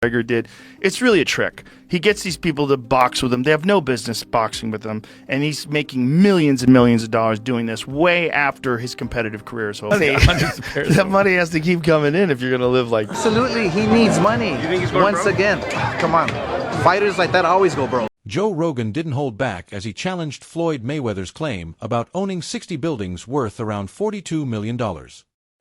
McGregor did. It's really a trick. He gets these people to box with him. They have no business boxing with him, and he's making millions and millions of dollars doing this way after his competitive career is over. That money has to keep coming in if you're going to live like this. Absolutely, he needs money. You think he's going Once broke? again, come on. Fighters like that always go broke. Joe Rogan didn't hold back as he challenged Floyd Mayweather's claim about owning 60 buildings worth around $42 million.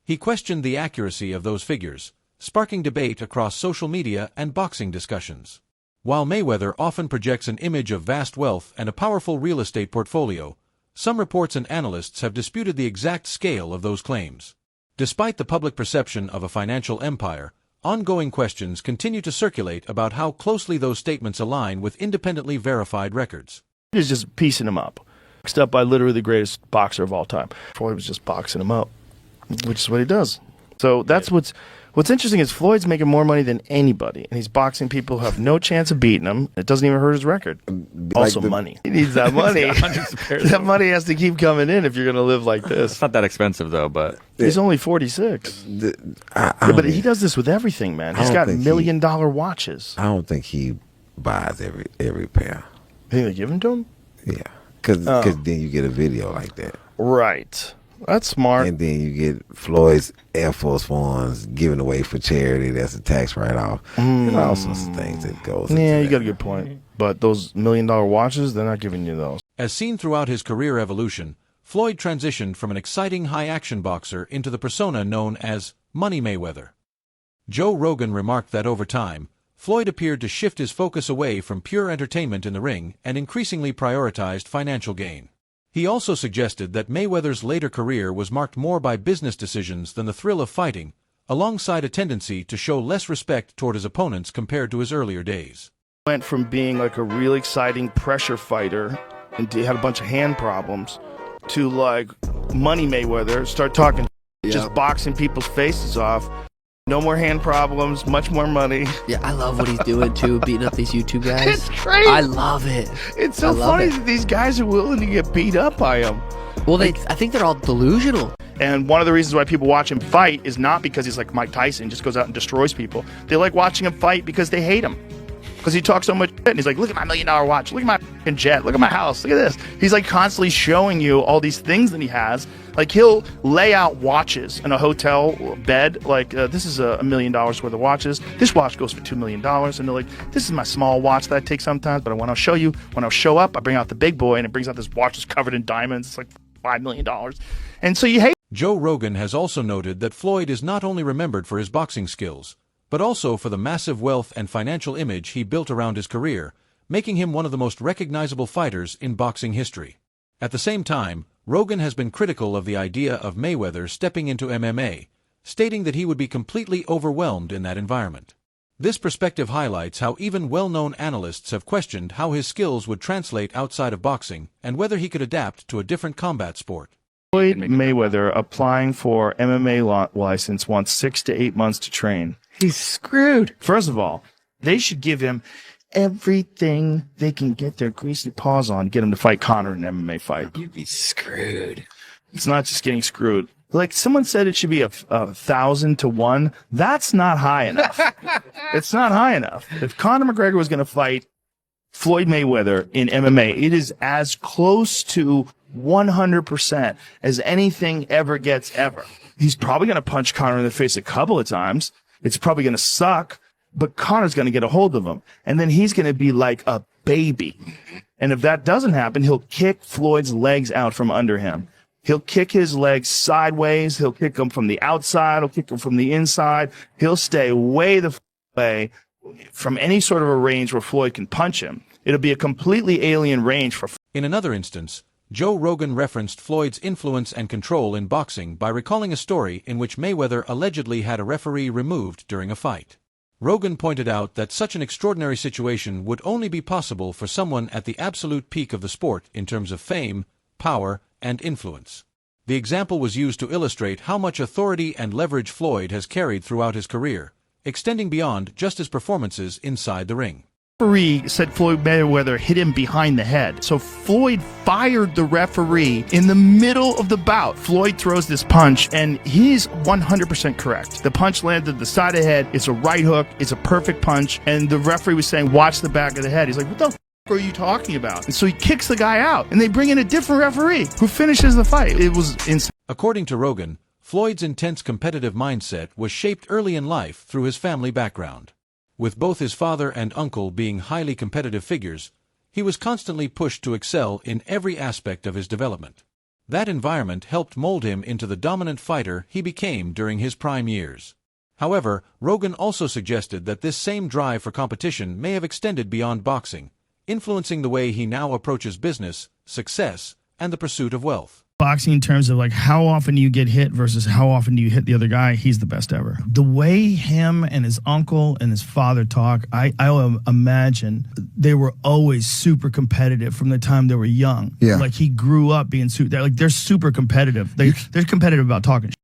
He questioned the accuracy of those figures, sparking debate across social media and boxing discussions. While Mayweather often projects an image of vast wealth and a powerful real estate portfolio, some reports and analysts have disputed the exact scale of those claims. Despite the public perception of a financial empire, ongoing questions continue to circulate about how closely those statements align with independently verified records. He's just piecing him up. Boxed up by literally the greatest boxer of all time. Floyd was just boxing him up, which is what he does. So that's what's interesting is Floyd's making more money than anybody, and he's boxing people who have no chance of beating him. It doesn't even hurt his record. Also, money. He needs that money. That money has to keep coming in if you're going to live like this. It's not that expensive though, but He's only 46. But he does this with everything, man. He's got $1 million watches. I don't think he buys every pair. You think they give them to him? Yeah, because then you get a video like that. Right. That's smart. And then you get Floyd's Air Force Ones given away for charity. That's a tax write-off. And all sorts of things that goes into Yeah, you that. got a good point. But those $1 million watches, they're not giving you those. As seen throughout his career evolution, Floyd transitioned from an exciting high-action boxer into the persona known as Money Mayweather. Joe Rogan remarked that over time, Floyd appeared to shift his focus away from pure entertainment in the ring and increasingly prioritized financial gain. He also suggested that Mayweather's later career was marked more by business decisions than the thrill of fighting, alongside a tendency to show less respect toward his opponents compared to his earlier days. Went from being like a really exciting pressure fighter and he had a bunch of hand problems to like Money Mayweather, start talking, just boxing people's faces off. No more hand problems, much more money. Yeah, I love what he's doing too, beating up these YouTube guys. It's crazy. I love it. It's so funny that these guys are willing to get beat up by him. Well, I think they're all delusional. And one of the reasons why people watch him fight is not because he's like Mike Tyson, just goes out and destroys people. They like watching him fight because they hate him. Because he talks so much shit, and he's like, look at my $1 million watch, look at my fucking jet, look at my house, look at this. He's like constantly showing you all these things that he has. Like he'll lay out watches in a hotel bed, like this is $1 million worth of watches. This watch goes for $2 million. And they're like, this is my small watch that I take sometimes, but when I'll show you, when I'll show up, I bring out the big boy, and it brings out this watch that's covered in diamonds. It's like $5 million. And so you hate. Joe Rogan has also noted that Floyd is not only remembered for his boxing skills, but also for the massive wealth and financial image he built around his career, making him one of the most recognizable fighters in boxing history. At the same time, Rogan has been critical of the idea of Mayweather stepping into MMA, stating that he would be completely overwhelmed in that environment. This perspective highlights how even well-known analysts have questioned how his skills would translate outside of boxing and whether he could adapt to a different combat sport. Floyd Mayweather applying for MMA license wants 6 to 8 months to train. He's screwed. First of all, they should give him everything they can get their greasy paws on to get him to fight Conor in an MMA fight. You'd be screwed. It's not just getting screwed. Like someone said it should be a 1,000 to 1. That's not high enough. It's not high enough. If Conor McGregor was going to fight Floyd Mayweather in MMA, it is as close to 100% as anything ever gets ever. He's probably going to punch Conor in the face a couple of times. It's probably going to suck, but Conor's going to get a hold of him. And then he's going to be like a baby. And if that doesn't happen, he'll kick Floyd's legs out from under him. He'll kick his legs sideways. He'll kick them from the outside. He'll kick them from the inside. He'll stay way the way from any sort of a range where Floyd can punch him. It'll be a completely alien range for. In another instance, Joe Rogan referenced Floyd's influence and control in boxing by recalling a story in which Mayweather allegedly had a referee removed during a fight. Rogan pointed out that such an extraordinary situation would only be possible for someone at the absolute peak of the sport in terms of fame, power, and influence. The example was used to illustrate how much authority and leverage Floyd has carried throughout his career, extending beyond just his performances inside the ring. referee said Floyd Mayweather hit him behind the head. So Floyd fired the referee in the middle of the bout. Floyd throws this punch, and he's 100% correct. The punch landed the side of the head. It's a right hook. It's a perfect punch. And the referee was saying, watch the back of the head. He's like, what the are you talking about? And so he kicks the guy out, and they bring in a different referee who finishes the fight. It was insane. According to Rogan, Floyd's intense competitive mindset was shaped early in life through his family background. With both his father and uncle being highly competitive figures, he was constantly pushed to excel in every aspect of his development. That environment helped mold him into the dominant fighter he became during his prime years. However, Rogan also suggested that this same drive for competition may have extended beyond boxing, influencing the way he now approaches business, success, and the pursuit of wealth. Boxing in terms of like how often you get hit versus how often do you hit the other guy, he's the best ever. The way him and his uncle and his father talk, I imagine they were always super competitive from the time they were young. Yeah. Like he grew up being they're super competitive. They're competitive about talking shit.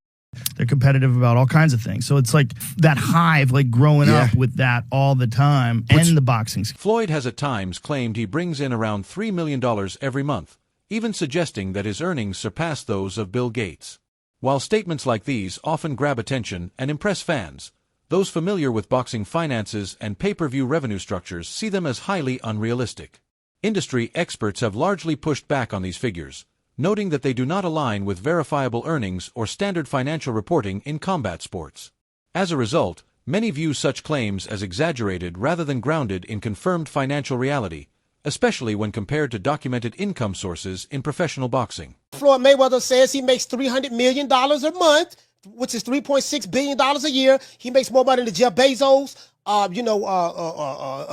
They're competitive about all kinds of things. So it's like that hive, like growing up with that all the time, and the boxing. Floyd has at times claimed he brings in around $3 million every month, even suggesting that his earnings surpass those of Bill Gates. While statements like these often grab attention and impress fans, those familiar with boxing finances and pay-per-view revenue structures see them as highly unrealistic. Industry experts have largely pushed back on these figures, noting that they do not align with verifiable earnings or standard financial reporting in combat sports. As a result, many view such claims as exaggerated rather than grounded in confirmed financial reality, especially when compared to documented income sources in professional boxing. Floyd Mayweather says he makes $300 million a month, which is $3.6 billion a year. He makes more money than Jeff Bezos,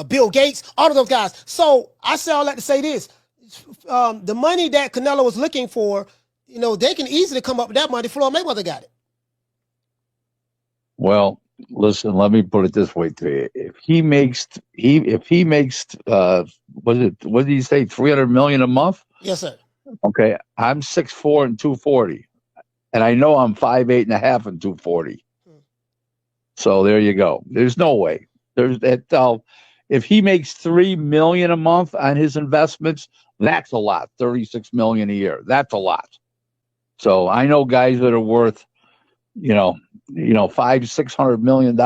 Bill Gates, all of those guys. So I say all that to say this. The money that Canelo was looking for, they can easily come up with that money. Floyd Mayweather got it. Well, listen, let me put it this way to you. If he makes what did he say, 300 million a month? Yes, sir. Okay. I'm 6'4" and 240. And I know I'm 5'8" and a half and 240. So there you go. There's no way. There's that. If he makes $3 million a month on his investments, that's a lot. $36 million a year. That's a lot. So I know guys that are worth, $500-600 million,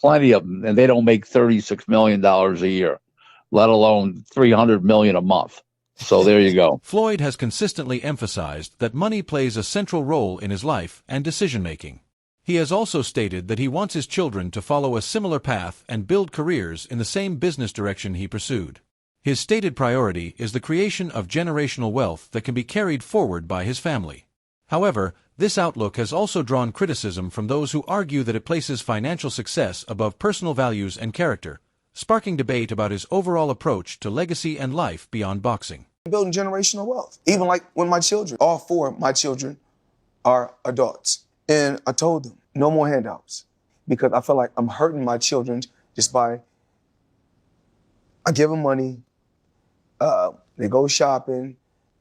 plenty of them, and they don't make $36 million a year, let alone $300 million a month. So there you go. Floyd has consistently emphasized that money plays a central role in his life and decision-making. He has also stated that he wants his children to follow a similar path and build careers in the same business direction he pursued. His stated priority is the creation of generational wealth that can be carried forward by his family. However, this outlook has also drawn criticism from those who argue that it places financial success above personal values and character, sparking debate about his overall approach to legacy and life beyond boxing. Building generational wealth. Even like when my children, all four of my children are adults. And I told them, no more handouts. Because I feel like I'm hurting my children just by, I give them money, they go shopping,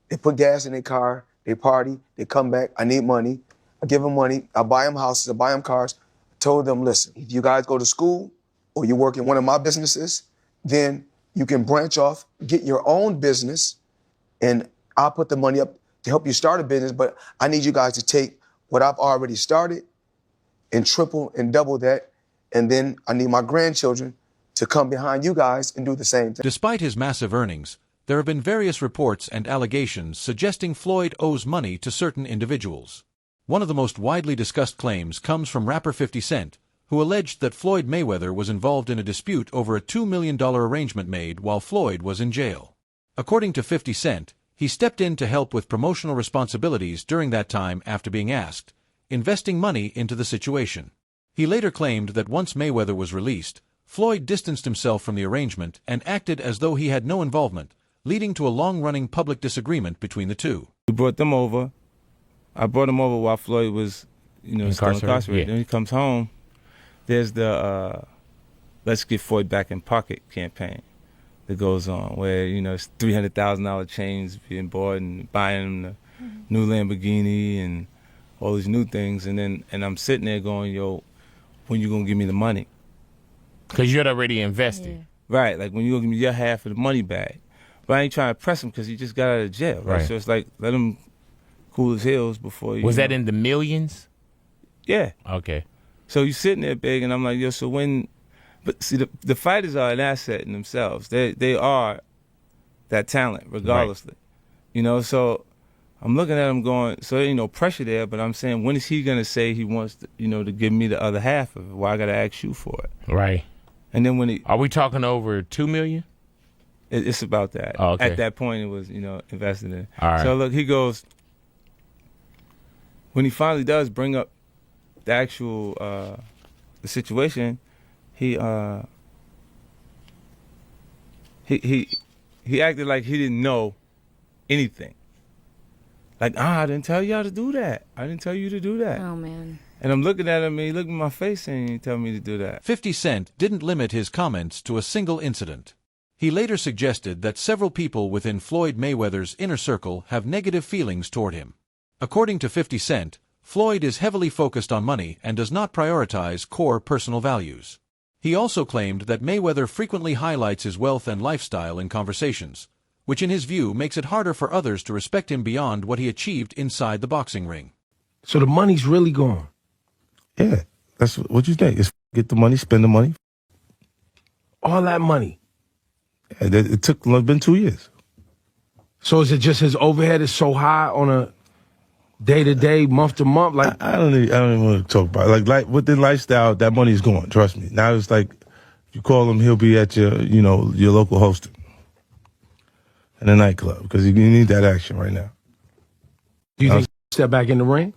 they put gas in their car, they party, they come back, I need money. I give them money, I buy them houses, I buy them cars. I told them, listen, if you guys go to school or you work in one of my businesses, then you can branch off, get your own business, and I'll put the money up to help you start a business, but I need you guys to take what I've already started and triple and double that, and then I need my grandchildren to come behind you guys and do the same thing. Despite his massive earnings, there have been various reports and allegations suggesting Floyd owes money to certain individuals. One of the most widely discussed claims comes from rapper 50 Cent, who alleged that Floyd Mayweather was involved in a dispute over a $2 million arrangement made while Floyd was in jail. According to 50 Cent, he stepped in to help with promotional responsibilities during that time after being asked, investing money into the situation. He later claimed that once Mayweather was released, Floyd distanced himself from the arrangement and acted as though he had no involvement, leading to a long-running public disagreement between the two. We brought them over. I brought him over while Floyd was, still incarcerated. Yeah. Then he comes home. There's the Let's Get Floyd Back in Pocket campaign that goes on, where, it's $300,000 chains being bought and buying him the new Lamborghini and all these new things. And I'm sitting there going, yo, when you gonna give me the money? Because you had already invested. Right, like when you go give me your half of the money back. But I ain't trying to press him because he just got out of jail, right? So it's like, let him cool his heels before you. Was that in the millions? Yeah. Okay. So you sitting there big, and I'm like, yo, so when, but see, the fighters are an asset in themselves. They are that talent, regardlessly. Right. You know, so I'm looking at him going, so there ain't no pressure there, but I'm saying, when is he going to say he wants to, you know, to give me the other half of it? Why I got to ask you for it? Right. And then when he... Are we talking over $2 million? It's about that. Oh, okay. At that point, it was, you know, invested in. All right. So look, he goes, when he finally does bring up the actual the situation, he acted like he didn't know anything. Like, I didn't tell y'all to do that. I didn't tell you to do that. Oh, man. And I'm looking at him, and he looked in my face and he told me to do that. 50 Cent didn't limit his comments to a single incident. He later suggested that several people within Floyd Mayweather's inner circle have negative feelings toward him. According to 50 Cent, Floyd is heavily focused on money and does not prioritize core personal values. He also claimed that Mayweather frequently highlights his wealth and lifestyle in conversations, which in his view makes it harder for others to respect him beyond what he achieved inside the boxing ring. So the money's really gone? Yeah, that's what you think. It's get the money, spend the money. All that money? Yeah, it's been 2 years. So is it just his overhead is so high on a day-to-day, month-to-month? Like I don't even want to talk about it. Like within lifestyle, that money's gone, trust me. Now it's like, if you call him, he'll be at your, you know, your local hosting in a nightclub, because you need that action right now. Do you think he'll step back in the ring?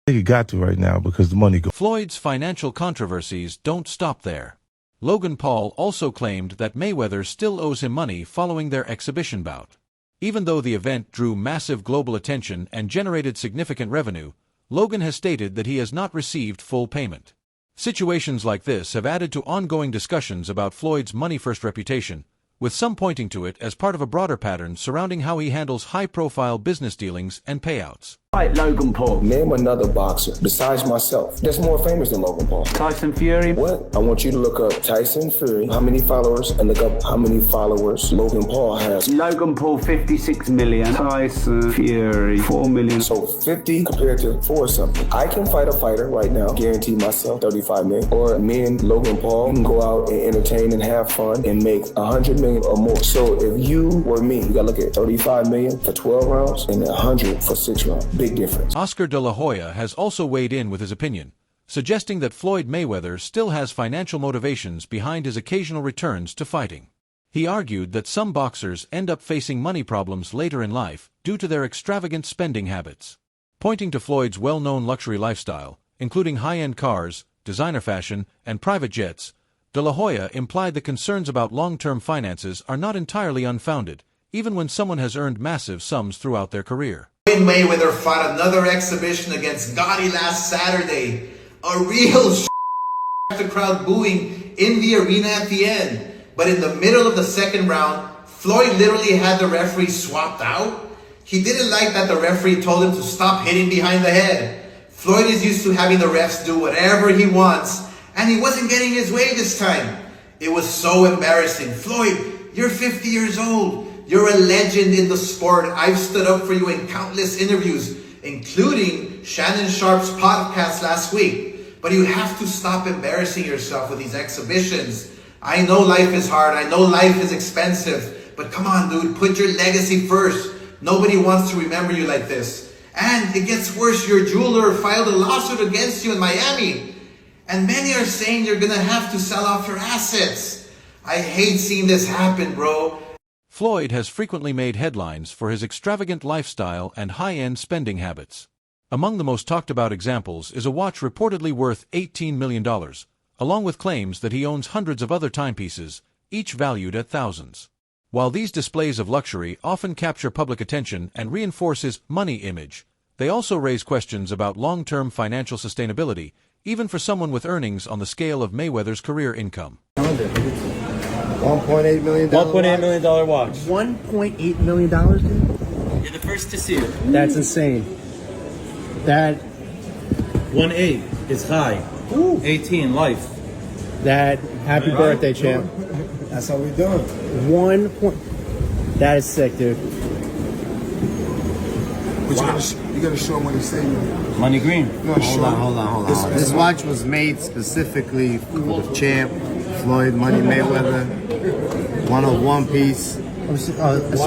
I think he got to right now because the money goes. Floyd's financial controversies don't stop there. Logan Paul also claimed that Mayweather still owes him money following their exhibition bout. Even though the event drew massive global attention and generated significant revenue, Logan has stated that he has not received full payment. Situations like this have added to ongoing discussions about Floyd's money-first reputation, with some pointing to it as part of a broader pattern surrounding how he handles high-profile business dealings and payouts. Right, Logan Paul. Name another boxer besides myself that's more famous than Logan Paul. Tyson Fury. What? I want you to look up Tyson Fury, how many followers, and look up how many followers Logan Paul has. Logan Paul, 56 million. Tyson Fury, 4 million. So 50 compared to 4 something. I can fight a fighter right now, guarantee myself 35 million. Or me and Logan Paul can go out and entertain and have fun and make 100 million or more. So if you were me, you gotta look at 35 million for 12 rounds and 100 for 6 rounds. Big difference. Oscar de la Hoya has also weighed in with his opinion, suggesting that Floyd Mayweather still has financial motivations behind his occasional returns to fighting. He argued that some boxers end up facing money problems later in life due to their extravagant spending habits. Pointing to Floyd's well-known luxury lifestyle, including high-end cars, designer fashion, and private jets, de la Hoya implied the concerns about long-term finances are not entirely unfounded, even when someone has earned massive sums throughout their career. Floyd Mayweather fought another exhibition against Gotti last Saturday. A real the crowd booing in the arena at the end. But in the middle of the second round, Floyd literally had the referee swapped out. He didn't like that the referee told him to stop hitting behind the head. Floyd is used to having the refs do whatever he wants, and he wasn't getting his way this time. It was so embarrassing. Floyd, you're 50 years old. You're a legend in the sport. I've stood up for you in countless interviews, including Shannon Sharp's podcast last week. But you have to stop embarrassing yourself with these exhibitions. I know life is hard. I know life is expensive. But come on, dude, put your legacy first. Nobody wants to remember you like this. And it gets worse. Your jeweler filed a lawsuit against you in Miami. And many are saying you're going to have to sell off your assets. I hate seeing this happen, bro. Floyd has frequently made headlines for his extravagant lifestyle and high-end spending habits. Among the most talked-about examples is a watch reportedly worth $18 million, along with claims that he owns hundreds of other timepieces, each valued at thousands. While these displays of luxury often capture public attention and reinforce his money image, they also raise questions about long-term financial sustainability, even for someone with earnings on the scale of Mayweather's career income. $1.8 million $1.8 million watch. $1.8 million, dude? You're the first to see it. That's insane. That 1.8 is high. 18 life. That happy birthday, champ. That's how we doing. 1 point. That is sick, dude. But you gotta show them what he's saying. Money green. No, Hold on. This watch was made specifically for the champ, Floyd Money Mayweather. 101 piece. One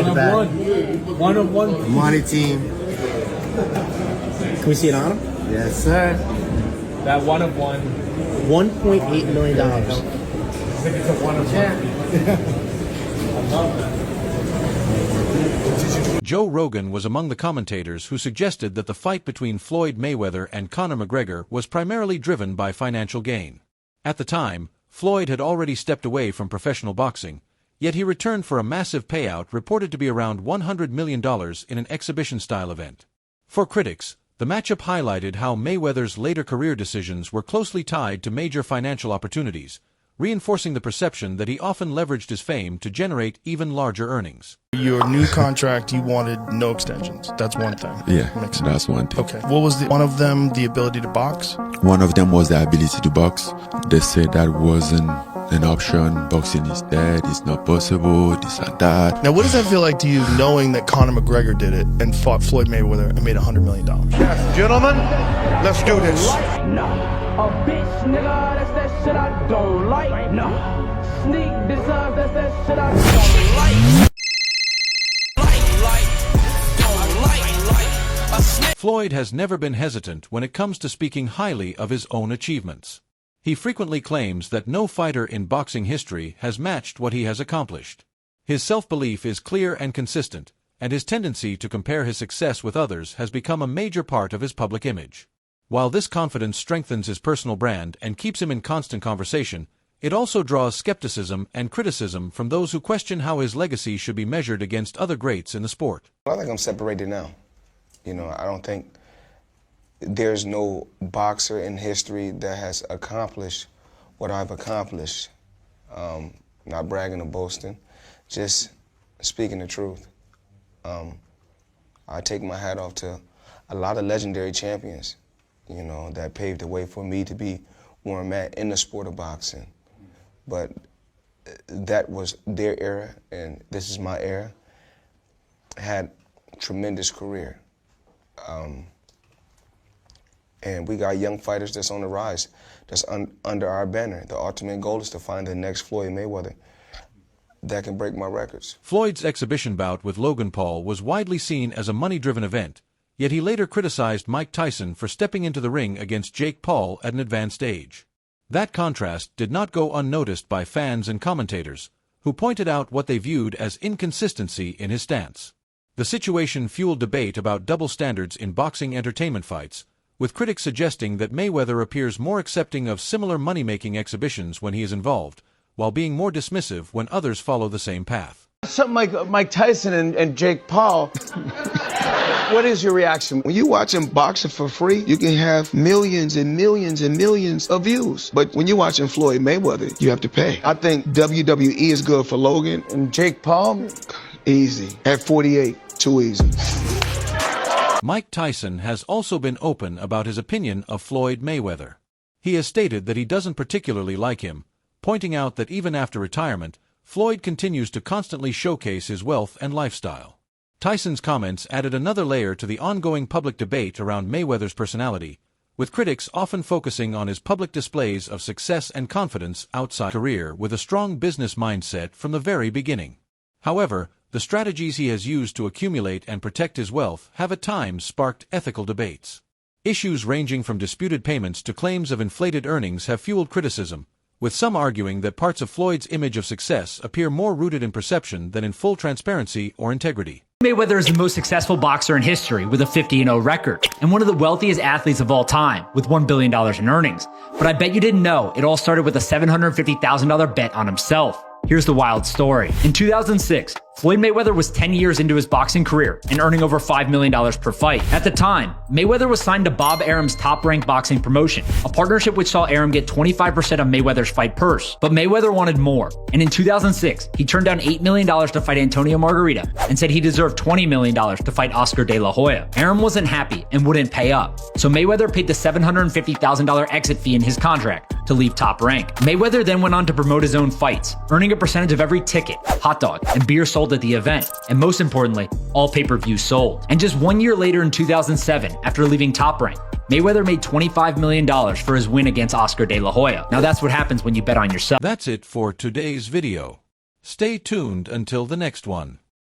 of one. One of one. Money team. Can we see it on him? Yes, sir. That one of one. $1.8 million. I think it's a one of one. I love that. Joe Rogan was among the commentators who suggested that the fight between Floyd Mayweather and Conor McGregor was primarily driven by financial gain. At the time, Floyd had already stepped away from professional boxing, yet he returned for a massive payout reported to be around $100 million in an exhibition-style event. For critics, the matchup highlighted how Mayweather's later career decisions were closely tied to major financial opportunities, reinforcing the perception that he often leveraged his fame to generate even larger earnings. Your new contract, you wanted no extensions. That's one thing. Yeah, that's one thing. Okay. What was one of them? The ability to box? One of them was the ability to box. They said that wasn't an option. Boxing is dead. It's not possible. This and that. Now, what does that feel like to you, knowing that Conor McGregor did it and fought Floyd Mayweather and made $100 million? Yes, gentlemen, let's do this. A bitch, nigga, that's that shit I don't like. No. Sneak deserves, that's that shit I don't like. Floyd has never been hesitant when it comes to speaking highly of his own achievements. He frequently claims that no fighter in boxing history has matched what he has accomplished. His self-belief is clear and consistent, and his tendency to compare his success with others has become a major part of his public image. While this confidence strengthens his personal brand and keeps him in constant conversation, it also draws skepticism and criticism from those who question how his legacy should be measured against other greats in the sport. I think I'm separated now. You know, I don't think there's no boxer in history that has accomplished what I've accomplished. Not bragging or boasting, just speaking the truth. I take my hat off to a lot of legendary champions, you know, that paved the way for me to be where I'm at in the sport of boxing. But that was their era, and this is my era. Had tremendous career. And we got young fighters that's on the rise, that's under our banner. The ultimate goal is to find the next Floyd Mayweather that can break my records. Floyd's exhibition bout with Logan Paul was widely seen as a money-driven event, yet he later criticized Mike Tyson for stepping into the ring against Jake Paul at an advanced age. That contrast did not go unnoticed by fans and commentators, who pointed out what they viewed as inconsistency in his stance. The situation fueled debate about double standards in boxing entertainment fights, with critics suggesting that Mayweather appears more accepting of similar money-making exhibitions when he is involved, while being more dismissive when others follow the same path. Something like Mike Tyson and Jake Paul. What is your reaction? When you watching boxing for free, you can have millions and millions and millions of views. But when you're watching Floyd Mayweather, you have to pay. I think WWE is good for Logan, and Jake Paul, easy. At 48, too easy. Mike Tyson has also been open about his opinion of Floyd Mayweather. He has stated that he doesn't particularly like him, pointing out that even after retirement, Floyd continues to constantly showcase his wealth and lifestyle. Tyson's comments added another layer to the ongoing public debate around Mayweather's personality, with critics often focusing on his public displays of success and confidence outside career with a strong business mindset from the very beginning. However, the strategies he has used to accumulate and protect his wealth have at times sparked ethical debates. Issues ranging from disputed payments to claims of inflated earnings have fueled criticism, with some arguing that parts of Floyd's image of success appear more rooted in perception than in full transparency or integrity. Mayweather is the most successful boxer in history with a 50-0 record, and one of the wealthiest athletes of all time with $1 billion in earnings. But I bet you didn't know it all started with a $750,000 bet on himself. Here's the wild story. In 2006, Floyd Mayweather was 10 years into his boxing career and earning over $5 million per fight. At the time, Mayweather was signed to Bob Arum's Top Rank boxing promotion, a partnership which saw Arum get 25% of Mayweather's fight purse. But Mayweather wanted more, and in 2006, he turned down $8 million to fight Antonio Margarita and said he deserved $20 million to fight Oscar De La Hoya. Arum wasn't happy and wouldn't pay up, so Mayweather paid the $750,000 exit fee in his contract to leave Top Rank. Mayweather then went on to promote his own fights, earning a percentage of every ticket, hot dog, and beer sold at the event, and most importantly, all pay-per-views sold. And just 1 year later in 2007, after leaving Top Rank, Mayweather made $25 million for his win against Oscar De La Hoya. Now that's what happens when you bet on yourself. That's it for today's video. Stay tuned until the next one.